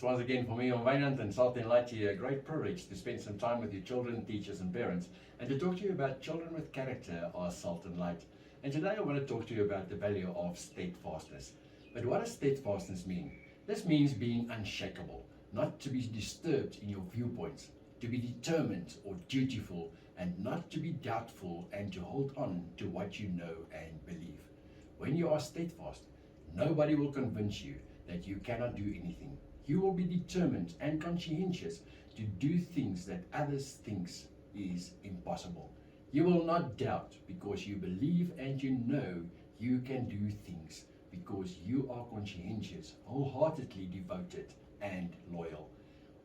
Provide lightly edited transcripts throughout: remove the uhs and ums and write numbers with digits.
It's once again for me on Wynand and Salt and Light here, a great privilege to spend some time with your children, teachers and parents, and to talk to you about children with character are salt and light. And today I want to talk to you about the value of steadfastness. But what does steadfastness mean? This means being unshakable, not to be disturbed in your viewpoints, to be determined or dutiful, and not to be doubtful, and to hold on to what you know and believe. When you are steadfast, nobody will convince you that you cannot do anything. You will be determined and conscientious to do things that others think is impossible. You will not doubt because you believe and you know you can do things because you are conscientious, wholeheartedly devoted and loyal.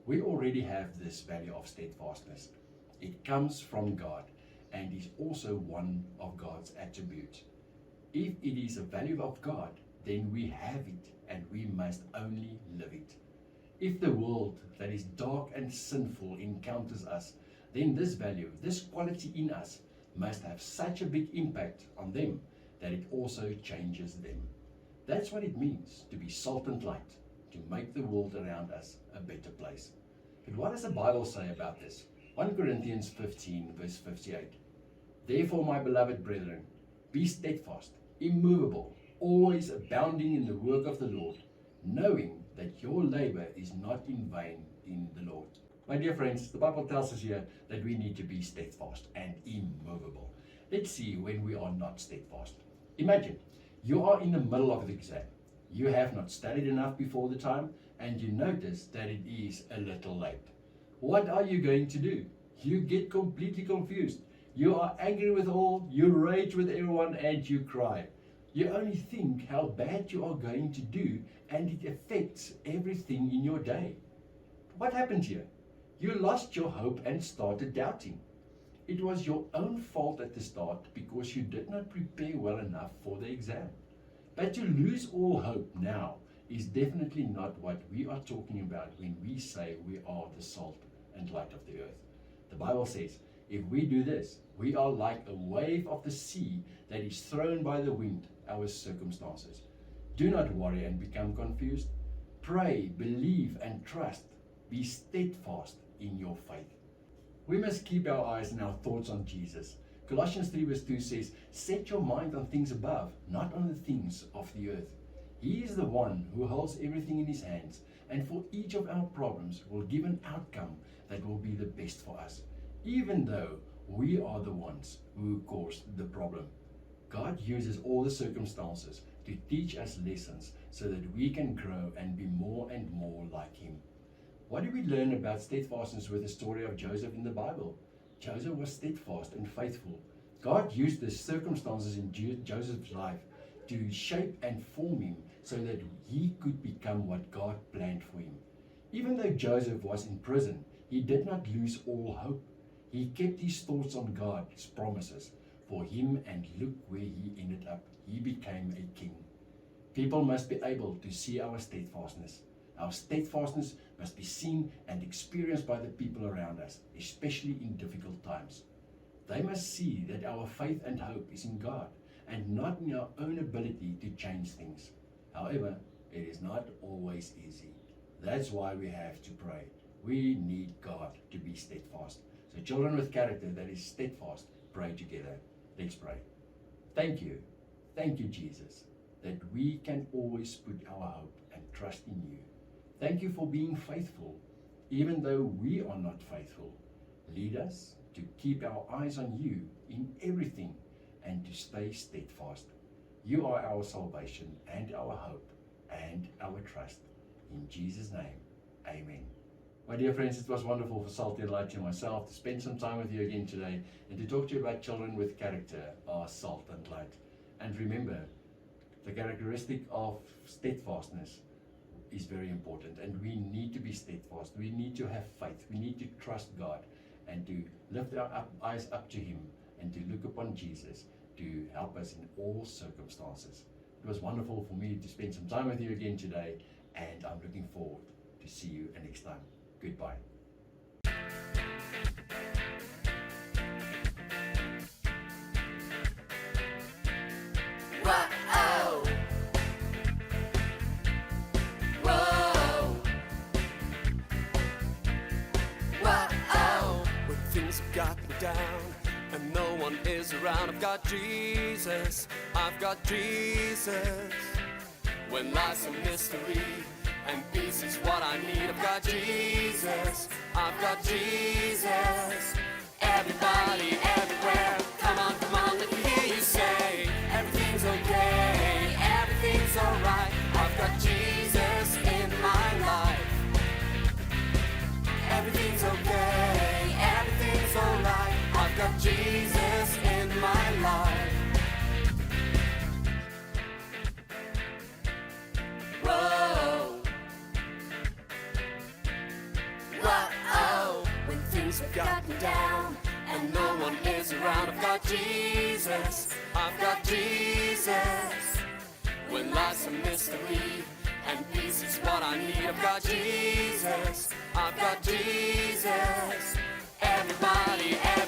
We already have this value of steadfastness. It comes from God and is also one of God's attributes. If it is a value of God, then we have it and we must only live it. If the world that is dark and sinful encounters us, then this value, this quality in us, must have such a big impact on them that it also changes them. That's what it means to be salt and light, to make the world around us a better place. But what does the Bible say about this? 1 Corinthians 15 verse 58. Therefore, my beloved brethren, be steadfast, immovable, always abounding in the work of the Lord, knowing that your labor is not in vain in the Lord. My dear friends, the Bible tells us here that we need to be steadfast and immovable. Let's see when we are not steadfast. Imagine you are in the middle of the exam. You have not studied enough before the time and you notice that it is a little late. What are you going to do? You get completely confused. You are angry with all, you rage with everyone and you cry. You only think how bad you are going to do and it affects everything in your day. What happened here? You lost your hope and started doubting. It was your own fault at the start because you did not prepare well enough for the exam. But to lose all hope now is definitely not what we are talking about when we say we are the salt and light of the earth. The Bible says, if we do this, we are like a wave of the sea that is thrown by the wind, our circumstances. Do not worry and become confused. Pray, believe and trust. Be steadfast in your faith. We must keep our eyes and our thoughts on Jesus. Colossians 3 verse 2 says, set your mind on things above, not on the things of the earth. He is the one who holds everything in his hands, and for each of our problems will give an outcome that will be the best for us, even though we are the ones who caused the problem. God uses all the circumstances to teach us lessons so that we can grow and be more and more like him. What do we learn about steadfastness with the story of Joseph in the Bible? Joseph was steadfast and faithful. God used the circumstances in Joseph's life to shape and form him so that he could become what God planned for him. Even though Joseph was in prison, he did not lose all hope. He kept his thoughts on God, his promises for him, and look where he ended up. He became a king. People must be able to see our steadfastness. Our steadfastness must be seen and experienced by the people around us, especially in difficult times. They must see that our faith and hope is in God and not in our own ability to change things. However, it is not always easy. That's why we have to pray. We need God to be steadfast. So children with character that is steadfast, pray together. Let's pray. Thank you, Jesus, that we can always put our hope and trust in you. Thank you for being faithful, even though we are not faithful. Lead us to keep our eyes on you in everything and to stay steadfast. You are our salvation and our hope and our trust. In Jesus' name, amen. My dear friends, it was wonderful for Salty and Light and myself to spend some time with you again today and to talk to you about children with character are salt and light. And remember, the characteristic of steadfastness is very important, and we need to be steadfast. We need to have faith. We need to trust God and to lift our eyes up to him and to look upon Jesus to help us in all circumstances. It was wonderful for me to spend some time with you again today, and I'm looking forward to see you next time. Goodbye. I've got Jesus, I've got Jesus. When life's a mystery and peace is what I need, I've got Jesus, I've got Jesus. Everybody, everywhere, come on, let me hear you say, everything's okay, everything's alright. I've got Jesus in my life. Everything's okay, everything's alright. I've got Jesus in my life. Whoa, whoa, when things have gotten down and no one is around, I've got Jesus, I've got Jesus. When life's a mystery and peace is what I need, I've got Jesus, I've got Jesus. Everybody, everybody.